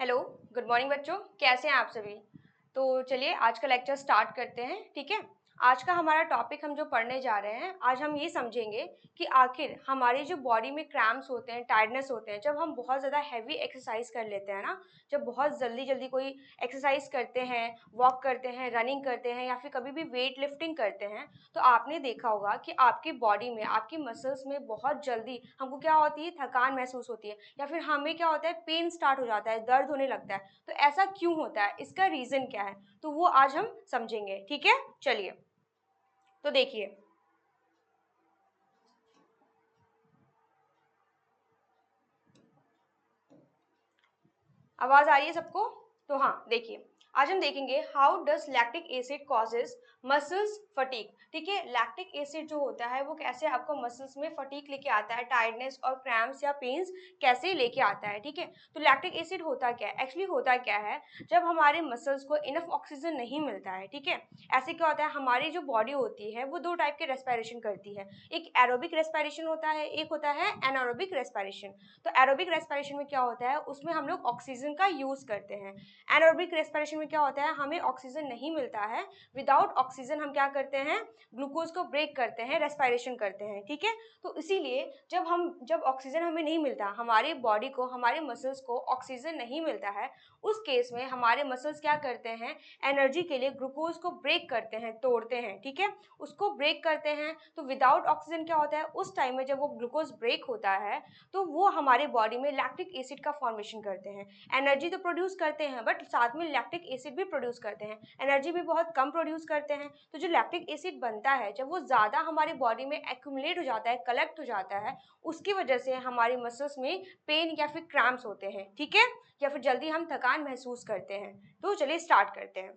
Hello, good morning बच्चों, कैसे हैं आप सभी? तो चलिए आज का लेक्चर स्टार्ट करते हैं, ठीक है? आज का हमारा टॉपिक हम जो पढ़ने जा रहे हैं, आज हम ये समझेंगे कि आखिर हमारी जो बॉडी में क्रैम्प्स होते हैं, टायर्डनेस होते हैं, जब हम बहुत ज़्यादा हैवी एक्सरसाइज कर लेते हैं ना, जब बहुत जल्दी-जल्दी कोई एक्सरसाइज करते हैं, वॉक करते हैं, रनिंग करते हैं या फिर कभी भी वेट लिफ्टिंग करते हैं, तो आपने देखा होगा कि आपकी बॉडी में, आपकी मसल्स में बहुत जल्दी हमको क्या होती है, थकान महसूस होती है या फिर हमें क्या होता है, पेन स्टार्ट हो जाता है, दर्द होने लगता है। तो ऐसा क्यों होता है? इसका रीज़न क्या है? तो वो आज हम समझेंगे, ठीक है? चलिए, तो देखिए, आवाज़ आ रही है सबको? तो हाँ, देखिए, आज हम देखेंगे how does lactic acid causes muscles fatigue, ठीक है? लैक्टिक एसिड जो होता है वो कैसे आपको मसल्स में फटीग लेके आता है, टायर्डनेस और क्रैम्प्स या पेन्स कैसे लेके आता है, ठीक है? तो लैक्टिक एसिड होता क्या है? एक्चुअली होता क्या है, जब हमारे मसल्स को इनफ ऑक्सीजन नहीं मिलता है, ठीक है? ऐसे क्या होता है, हमारी जो बॉडी होती है वो 2 टाइप के रेस्पिरेशन करती है। एक एरोबिक रेस्पिरेशन होता है, एक होता है एनारोबिक रेस्पिरेशन। तो एरोबिक रेस्पिरेशन में क्या होता है, उसमें हम लोग ऑक्सीजन का यूज़ करते हैं। एनारोबिक रेस्पिरेशन में क्या होता है, हमें ऑक्सीजन नहीं मिलता है, विदाउट ऑक्सीजन हम क्या करते हैं, ग्लूकोज को ब्रेक करते हैं, रेस्पिरेशन करते हैं, ठीक है? तो इसीलिए जब ऑक्सीजन हमें नहीं मिलता, हमारी बॉडी को, हमारे मसल्स को ऑक्सीजन नहीं मिलता है, उस केस में हमारे मसल्स क्या करते हैं, एनर्जी के लिए ग्लूकोज को ब्रेक करते हैं, तोड़ते हैं, ठीक है? उसको ब्रेक करते हैं, तो विदाउट ऑक्सीजन क्या होता है, उस टाइम में जब वो ग्लूकोज ब्रेक होता है, तो वो हमारे बॉडी में लैक्टिक एसिड का फॉर्मेशन करते हैं। एनर्जी तो प्रोड्यूस करते हैं, बट साथ में लैक्टिक एसिड भी प्रोड्यूस करते हैं। एनर्जी भी बहुत कम प्रोड्यूस करते हैं। तो जो लैक्टिक एसिड बनता है, जब वो ज़्यादा हमारी बॉडी में एक्यूमुलेट हो जाता है, कलेक्ट हो जाता है, उसकी वजह से हमारी मसल्स में पेन या फिर क्रैम्प्स होते हैं, ठीक है? या फिर जल्दी हम थकान महसूस करते हैं। तो चलिए स्टार्ट करते हैं।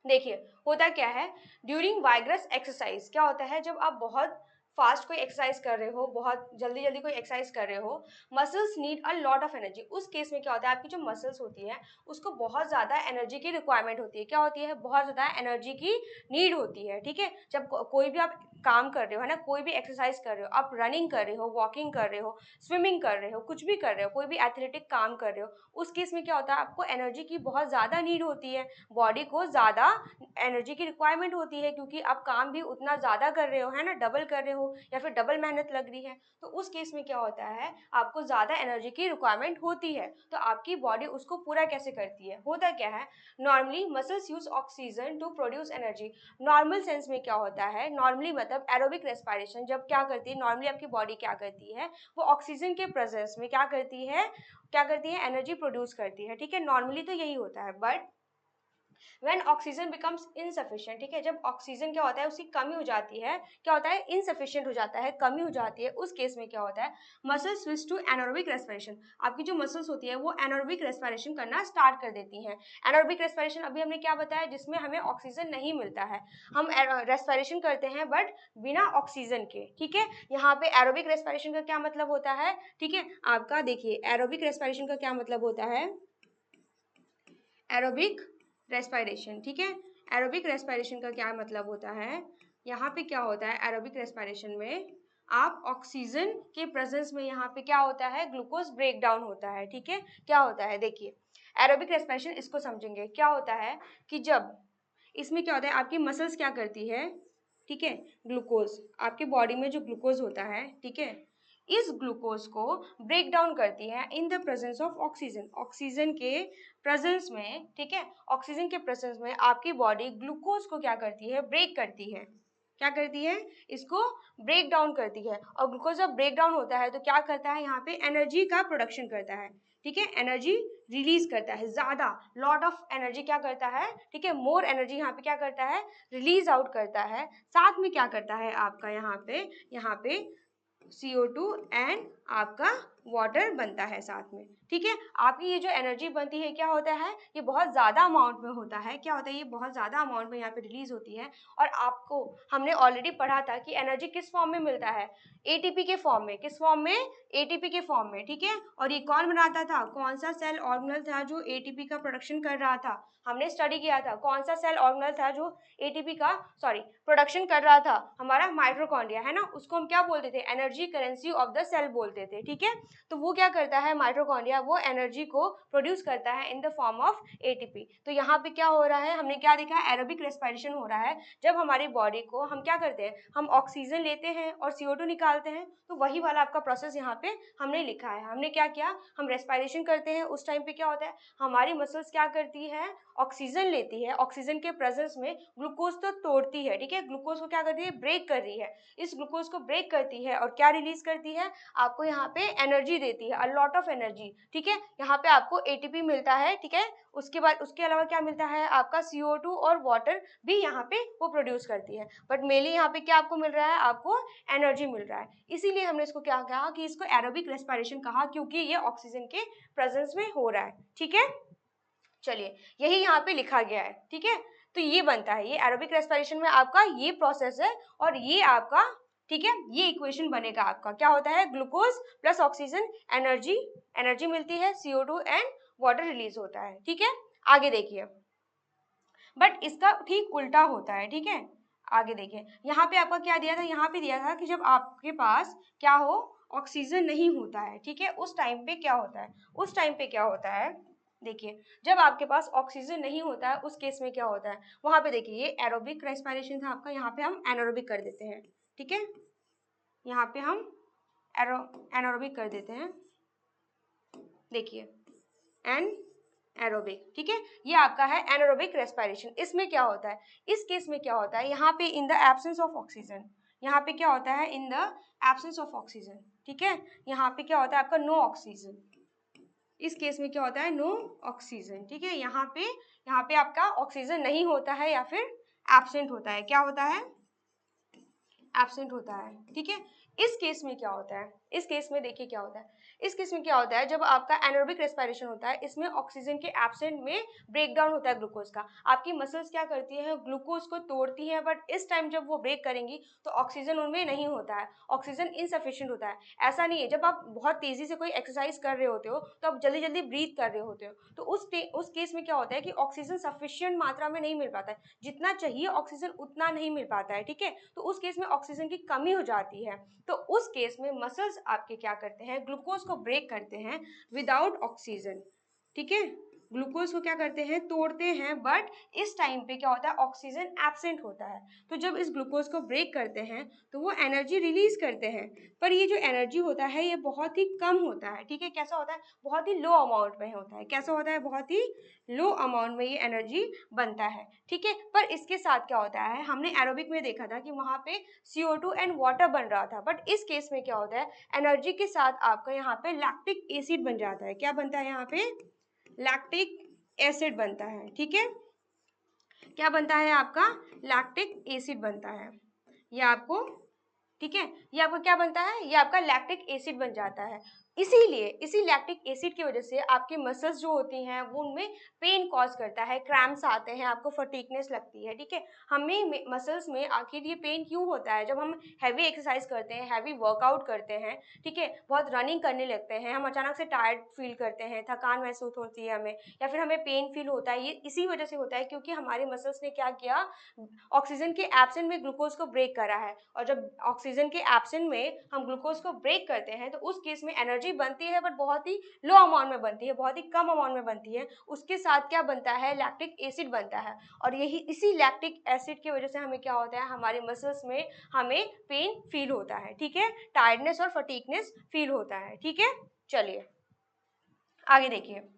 देखिए, होता क्या है, ड्यूरिंग वाइग्रस एक्सरसाइज क्या होता है, जब आप बहुत फास्ट कोई एक्सरसाइज कर रहे हो, बहुत जल्दी जल्दी कोई एक्सरसाइज कर रहे हो, muscles need a lot of energy. उस केस में क्या होता है, आपकी जो मसल्स होती है उसको बहुत ज़्यादा एनर्जी की रिक्वायरमेंट होती है। क्या होती है, बहुत ज़्यादा एनर्जी की नीड होती है, ठीक है? जब कोई भी आप काम कर रहे हो, है ना, कोई भी एक्सरसाइज कर रहे हो, आप रनिंग कर रहे हो, वॉकिंग कर रहे हो, स्विमिंग कर रहे हो, कुछ भी कर रहे हो, कोई भी एथलेटिक काम कर रहे हो, उस केस में क्या होता है, आपको एनर्जी की बहुत ज़्यादा नीड होती है, बॉडी को ज़्यादा एनर्जी की रिक्वायरमेंट होती है, क्योंकि आप काम भी उतना ज़्यादा कर रहे हो, है ना, डबल कर रहे हो या फिर डबल मेहनत लग रही है। तो उस केस में क्या होता है, आपको ज़्यादा एनर्जी की रिक्वायरमेंट होती है। तो आपकी बॉडी उसको पूरा कैसे करती है? होता क्या है, normally muscles use oxygen to produce energy. Normal sense में क्या होता है, नॉर्मली मतलब एरोबिक रेस्पिरेशन जब क्या करती है, नॉर्मली आपकी बॉडी क्या करती है, वो ऑक्सीजन के प्रेजेंस में क्या करती है, एनर्जी प्रोड्यूस करती है, ठीक है? नॉर्मली तो यही होता है, but when oxygen becomes insufficient, ठीक है, जब ऑक्सीजन क्या होता है, उसकी कमी हो जाती है, क्या होता है, इनसफिशिएंट हो जाता है, कमी हो जाती है, उस केस में क्या होता है, muscle switch to anaerobic respiration. आपकी जो मसल्स होती है वो एनारोबिक रेस्पिरेशन करना स्टार्ट कर देती हैं। एनारोबिक रेस्पिरेशन अभी हमने क्या बताया, जिसमें हमें ऑक्सीजन नहीं मिलता है, हम रेस्पिरेशन करते हैं बट बिना ऑक्सीजन के, ठीक है? यहाँ पे एरोबिक रेस्पिरेशन का क्या मतलब होता है, ठीक है? आपका देखिए, एरोबिक रेस्पिरेशन का क्या मतलब होता है, एरोबिक रेस्पिरेशन, ठीक है? एरोबिक रेस्पिरेशन का क्या मतलब होता है, यहाँ पे क्या होता है, एरोबिक रेस्पिरेशन में आप ऑक्सीजन के प्रेजेंस में यहाँ पे क्या होता है, ग्लूकोज ब्रेक डाउन होता है, ठीक है? क्या होता है, देखिए, एरोबिक रेस्पिरेशन इसको समझेंगे। क्या होता है कि जब इसमें क्या होता है, आपकी मसल्स क्या करती है, ठीक है, ग्लूकोज, आपकी बॉडी में जो ग्लूकोज होता है, ठीक है, इस ग्लूकोज को ब्रेक डाउन करती है in the presence of oxygen. Oxygen के प्रेजेंस में, ठीक है, ऑक्सीजन के प्रेजेंस में आपकी बॉडी ग्लूकोज को क्या करती है, ब्रेक करती है। क्या करती है, इसको ब्रेक डाउन करती है। और ग्लूकोज जब ब्रेक डाउन होता है तो क्या करता है, यहाँ पे एनर्जी का प्रोडक्शन करता है, ठीक है, एनर्जी रिलीज करता है, ज्यादा लॉट ऑफ एनर्जी क्या करता है, ठीक है, मोर एनर्जी यहाँ पे क्या करता है, रिलीज आउट करता है। साथ में क्या करता है आपका, यहाँ पे CO2 एंड आपका वाटर बनता है साथ में, ठीक है? आपकी ये जो एनर्जी बनती है, क्या होता है, ये बहुत ज़्यादा अमाउंट में होता है, क्या होता है, ये बहुत ज़्यादा अमाउंट में यहाँ पे रिलीज होती है। और आपको हमने ऑलरेडी पढ़ा था कि एनर्जी किस फॉर्म में मिलता है, ATP के फॉर्म में। किस फॉर्म में, ATP के फॉर्म में, ठीक है? और ये कौन बनाता था, कौन सा सेल ऑर्गेनल था जो ATP का प्रोडक्शन कर रहा था, हमने स्टडी किया था, कौन सा सेल ऑर्गेनल था जो ATP का प्रोडक्शन कर रहा था, हमारा माइटोकॉन्ड्रिया, है ना, उसको हम क्या बोलते थे, energy currency of the cell बोलते थे, ठीक है? तो वो क्या करता है माइटोकॉन्ड्रिया, वो एनर्जी को प्रोड्यूस करता है in the form of ATP. तो यहाँ पे क्या हो रहा है, हमने क्या देखा है, एरोबिक रेस्पिरेशन हो रहा है। जब हमारी बॉडी को हम क्या करते हैं, हम ऑक्सीजन लेते हैं और CO2 निकालते हैं, तो वही वाला आपका प्रोसेस यहाँ पे हमने लिखा है। हमने क्या किया, हम रेस्पिरेशन करते हैं, उस टाइम पे क्या होता है, हमारी मसल्स क्या करती है, ऑक्सीजन लेती है, ऑक्सीजन के प्रेजेंस में ग्लूकोज तो तोड़ती है, ठीक है, ग्लूकोज को क्या करती है, ब्रेक कर रही है, इस ग्लूकोज को ब्रेक करती है और क्या रिलीज करती है, आपको यहाँ पे एनर्जी देती है, अ लॉट ऑफ एनर्जी, ठीक है। यहाँ पे आपको एटीपी मिलता है, ठीक है। उसके बाद उसके अलावा क्या मिलता है, आपका CO2 और वाटर भी यहाँ पे वो प्रोड्यूस करती है, बट मेनली यहाँ पे क्या आपको मिल रहा है, आपको एनर्जी मिल रहा है। इसीलिए हमने इसको क्या कहा कि इसको एरोबिक रेस्पिरेशन कहा, क्योंकि ये ऑक्सीजन के प्रेजेंस में हो रहा है, ठीक है। चलिए, यही यहाँ पे लिखा गया है, ठीक है। तो ये बनता है, ये एरोबिक रेस्पिरेशन में आपका ये प्रोसेस है, और ये आपका, ठीक है, ये इक्वेशन बनेगा आपका, क्या होता है, glucose plus oxygen, energy, energy मिलती है, CO2 एंड वाटर रिलीज होता है, ठीक है। आगे देखिए, बट इसका ठीक उल्टा होता है, ठीक है। आगे देखिए, यहाँ पे आपका क्या दिया था, यहाँ पे दिया था कि जब आपके पास क्या हो, ऑक्सीजन नहीं होता है, ठीक है, उस टाइम पे क्या होता है, उस टाइम पे क्या होता है, देखिए, जब आपके पास ऑक्सीजन नहीं होता है उस केस में क्या होता है, वहां पे देखिए, ये एरोबिक रेस्पिरेशन था आपका, यहाँ पे हम एनारोबिक कर देते हैं, ठीक है, यहाँ पे हम एनारोबिक कर देते हैं, देखिए, एरोबिक, ठीक है, ये आपका है एनारोबिक रेस्पिरेशन। इसमें क्या होता है, इस केस में क्या होता है, यहाँ पे in the absence of oxygen, यहाँ पे क्या होता है, in the absence of oxygen, ठीक है, यहाँ पे क्या होता है आपका नो ऑक्सीजन, इस केस में क्या होता है, नो ऑक्सीजन, ठीक है, यहाँ पे आपका ऑक्सीजन नहीं होता है या फिर एब्सेंट होता है, क्या होता है, एब्सेंट होता है, ठीक है। इस केस में क्या होता है, इस केस में देखिए क्या होता है, इस केस में क्या होता है, जब आपका एनारोबिक रेस्पिरेशन होता है, इसमें ऑक्सीजन के एब्सेंट में ब्रेक डाउन होता है ग्लूकोज का, आपकी मसल्स क्या करती है, ग्लूकोज को तोड़ती है, बट इस टाइम जब वो ब्रेक करेंगी तो ऑक्सीजन उनमें नहीं होता है, ऑक्सीजन इनसफिशिएंट होता है। ऐसा नहीं है, जब आप बहुत तेजी से कोई एक्सरसाइज कर रहे होते हो तो आप जल्दी जल्दी ब्रीथ कर रहे होते हो, तो उस केस में क्या होता है कि ऑक्सीजन सफिशिएंट मात्रा में नहीं मिल पाता है, जितना चाहिए ऑक्सीजन उतना नहीं मिल पाता है, ठीक है, तो उस केस में ऑक्सीजन की कमी हो जाती है। तो उस केस में मसल्स आपके क्या करते हैं, ग्लूकोज को ब्रेक करते हैं विदाउट ऑक्सीजन, ठीक है, ग्लूकोज को क्या करते हैं, तोड़ते हैं, बट इस टाइम पे क्या होता है, ऑक्सीजन एब्सेंट होता है, तो जब इस ग्लूकोज को ब्रेक करते हैं तो वो एनर्जी रिलीज करते हैं, पर ये जो एनर्जी होता है ये बहुत ही कम होता है, ठीक है, कैसा होता है, बहुत ही लो अमाउंट में होता है, कैसा होता है, बहुत ही लो अमाउंट में ये एनर्जी बनता है, ठीक है। पर इसके साथ क्या होता है, हमने एरोबिक में देखा था कि वहां पे CO2 एंड वाटर बन रहा था, बट इस केस में क्या होता है, एनर्जी के साथ आपका यहाँ पे लैक्टिक एसिड बन जाता है, क्या बनता है, यहाँ पे लैक्टिक एसिड बनता है, ठीक है, क्या बनता है आपका, लैक्टिक एसिड बनता है, ये आपको, ठीक है, ये आपका क्या बनता है, ये आपका लैक्टिक एसिड बन जाता है। इसीलिए इसी लैक्टिक एसिड की वजह से आपकी मसल्स जो होती हैं वो उनमें पेन कॉज करता है, क्रैम्प्स आते हैं, आपको फटीगनेस लगती है, ठीक है। हमें मसल्स में आखिर ये पेन क्यों होता है, जब हम हैवी एक्सरसाइज करते हैं, हैवी वर्कआउट करते हैं, ठीक है, बहुत रनिंग करने लगते हैं, हम अचानक से टायर्ड फील करते हैं, थकान महसूस होती है हमें, या फिर हमें पेन फील होता है, ये इसी वजह से होता है क्योंकि हमारे मसल्स ने क्या किया, ऑक्सीजन के एब्सेंट में ग्लूकोज को ब्रेक करा है, और जब ऑक्सीजन के एब्सेंट में हम ग्लूकोज को ब्रेक करते हैं तो उस केस में एनर्जी बनती है, बट बहुत ही लो अमाउंट में बनती है, बहुत ही कम अमाउंट में बनती है, उसके साथ क्या बनता है, लैक्टिक एसिड बनता है, और यही इसी लैक्टिक एसिड की वजह से हमें क्या होता है, हमारे मसल्स में हमें पेन फील होता है, ठीक है, टायर्डनेस और फटीगनेस फील होता है, ठीक है। चलिए आगे देखिए,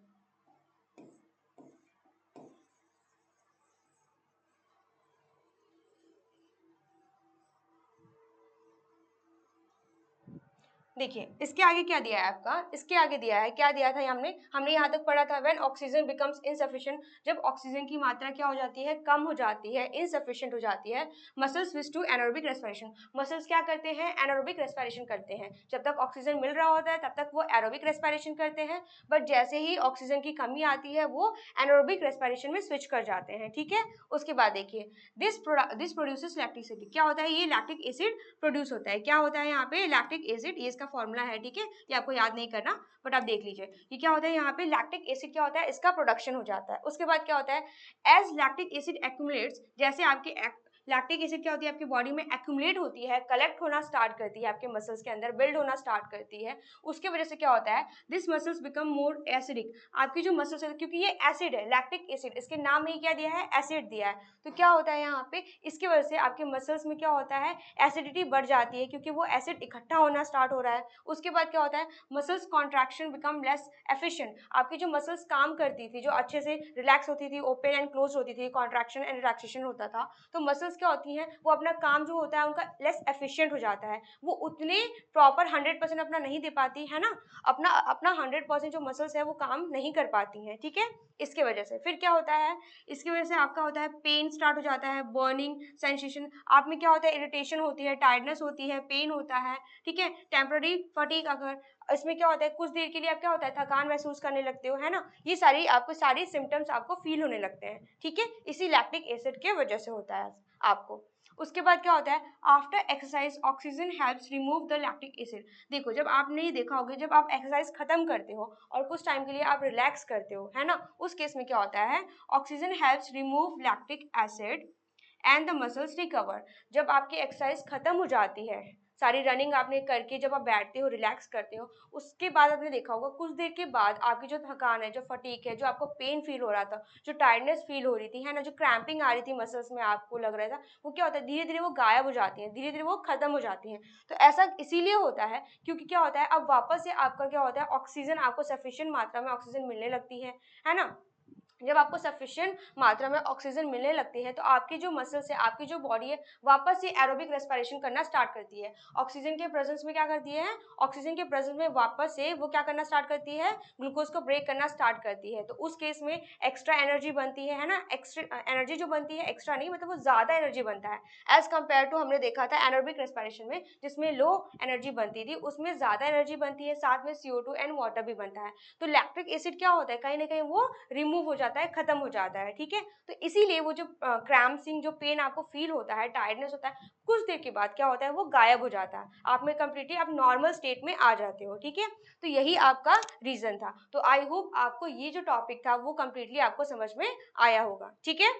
देखिए इसके आगे क्या दिया है आपका, इसके आगे दिया है, क्या दिया था हमने हमने यहाँ तक पढ़ा था, व्हेन ऑक्सीजन बिकम्स इनसफिशिएंट, जब ऑक्सीजन की मात्रा क्या हो जाती है, कम हो जाती है, इनसफिशिएंट हो जाती है, muscles switch to anaerobic respiration, muscles क्या करते हैं, एनारोबिक रेस्पिरेशन करते हैं, जब तक ऑक्सीजन मिल रहा होता है तब तक वो एरोबिक रेस्पिरेशन करते हैं, बट जैसे ही ऑक्सीजन की कमी आती है वो एनारोबिक रेस्पिरेशन में स्विच कर जाते हैं, ठीक है। उसके बाद देखिए, दिस प्रोड्यूसेस लैक्टिक एसिड, क्या होता है, ये लैक्टिक एसिड प्रोड्यूस होता है, क्या होता है यहाँ पे, लैक्टिक एसिड, ये इसका फॉर्मूला है, ठीक है, ये आपको याद नहीं करना, बट आप देख लीजिए, ये क्या होता है, यहाँ पे लैक्टिक एसिड क्या होता है, इसका प्रोडक्शन हो जाता है। उसके बाद क्या होता है, एज लैक्टिक एसिड एक्यूमुलेट्स, जैसे आपके लैक्टिक एसिड क्या होती है आपकी बॉडी में एक्यूमुलेट होती है, कलेक्ट होना स्टार्ट करती है आपके मसल्स के अंदर, बिल्ड होना स्टार्ट करती है। उसके वजह से क्या होता है, this muscles become more acidic. आपकी जो मसल्स है, क्योंकि ये एसिड है, लैक्टिक एसिड, इसके नाम में क्या दिया है, एसिड दिया है, तो क्या होता है यहाँ पे, इसकी वजह से आपके मसल्स में क्या होता है, एसिडिटी बढ़ जाती है, क्योंकि वो एसिड इकट्ठा होना स्टार्ट हो रहा है। उसके बाद क्या होता है, muscles contraction become less efficient. आपकी जो मसल्स काम करती थी, जो अच्छे से रिलैक्स होती थी, ओपन एंड क्लोज होती थी, कॉन्ट्रैक्शन एंड रिलैक्सेशन होता था, तो मसल्स क्या होती हैं, वो अपना काम जो होता है उनका लेस एफिशिएंट हो जाता है, वो उतने प्रॉपर 100% अपना नहीं दे पाती है ना, अपना अपना 100% जो मसल्स है वो काम नहीं कर पाती हैं, ठीक है। इसके वजह से फिर क्या होता है, इसकी वजह से आपका होता है पेन स्टार्ट हो जाता है, बर्निंग सेंसेशन, आप में क्या होता है, इरिटेशन होती है, टायर्डनेस होती है, पेन होता है, ठीक है, टेम्पररी फटीग, अगर इसमें क्या होता है, कुछ देर के लिए आप क्या होता है, थकान महसूस करने लगते हो, है ना, ये सारी सिम्टम्स आपको फील होने लगते हैं, ठीक है, इसी लैक्टिक एसिड के वजह से होता है आपको। उसके बाद क्या होता है, after exercise oxygen helps remove the lactic acid. देखो, जब आपने ये देखा होगा, जब आप एक्सरसाइज खत्म करते हो और कुछ टाइम के लिए आप रिलैक्स करते हो, है ना, उस केस में क्या होता है, oxygen helps remove lactic acid and the muscles recover. जब आपकी एक्सरसाइज खत्म हो जाती है, सारी रनिंग आपने करके जब आप बैठते हो, रिलैक्स करते हो, उसके बाद आपने देखा होगा कुछ देर के बाद आपकी जो थकान है, जो फटीक है, जो आपको पेन फील हो रहा था, जो टायर्डनेस फील हो रही थी, है ना, जो क्रैम्पिंग आ रही थी मसल्स में, आपको लग रहा था, वो क्या होता है, धीरे धीरे वो गायब हो जाती है, धीरे धीरे वो खत्म हो जाती हैं। तो ऐसा इसीलिए होता है क्योंकि क्या होता है, अब वापस से आपका क्या होता है, ऑक्सीजन आपको सफिशिएंट मात्रा में ऑक्सीजन मिलने लगती है ना। जब आपको सफिशिएंट मात्रा में ऑक्सीजन मिलने लगती है, तो आपकी जो मसल्स है, आपकी जो बॉडी है, वापस से एरोबिक रेस्पिरेशन करना स्टार्ट करती है। ऑक्सीजन के प्रेजेंस में क्या करती है, ऑक्सीजन के प्रेजेंस में वापस से वो क्या करना स्टार्ट करती है, ग्लूकोज को ब्रेक करना स्टार्ट करती है। तो उस केस में एक्स्ट्रा एनर्जी बनती है ना, एक्स्ट्रा एनर्जी जो बनती है, एक्स्ट्रा नहीं, मतलब वो ज्यादा एनर्जी बनता है एज कम्पेयर टू, हमने देखा था एरोबिक रेस्पिरेशन में जिसमें लो एनर्जी बनती थी, उसमें ज्यादा एनर्जी बनती है, साथ में CO2 एंड वाटर भी बनता है। तो लैक्टिक एसिड क्या होता है, कहीं ना कहीं वो रिमूव हो जाता है, खत्म हो जाता है, ठीक है। तो इसीलिए वो जो क्रैम्पिंग, जो पेन आपको फील होता है, टायर्डनेस होता है, कुछ देर के बाद क्या होता है, वो गायब हो जाता है, आप में कंप्लीटली आप नॉर्मल स्टेट में आ जाते हो, ठीक है। तो यही आपका रीजन था। तो आई होप आपको ये जो टॉपिक था वो कंप्लीटली आपको समझ में आया होगा, ठीक है।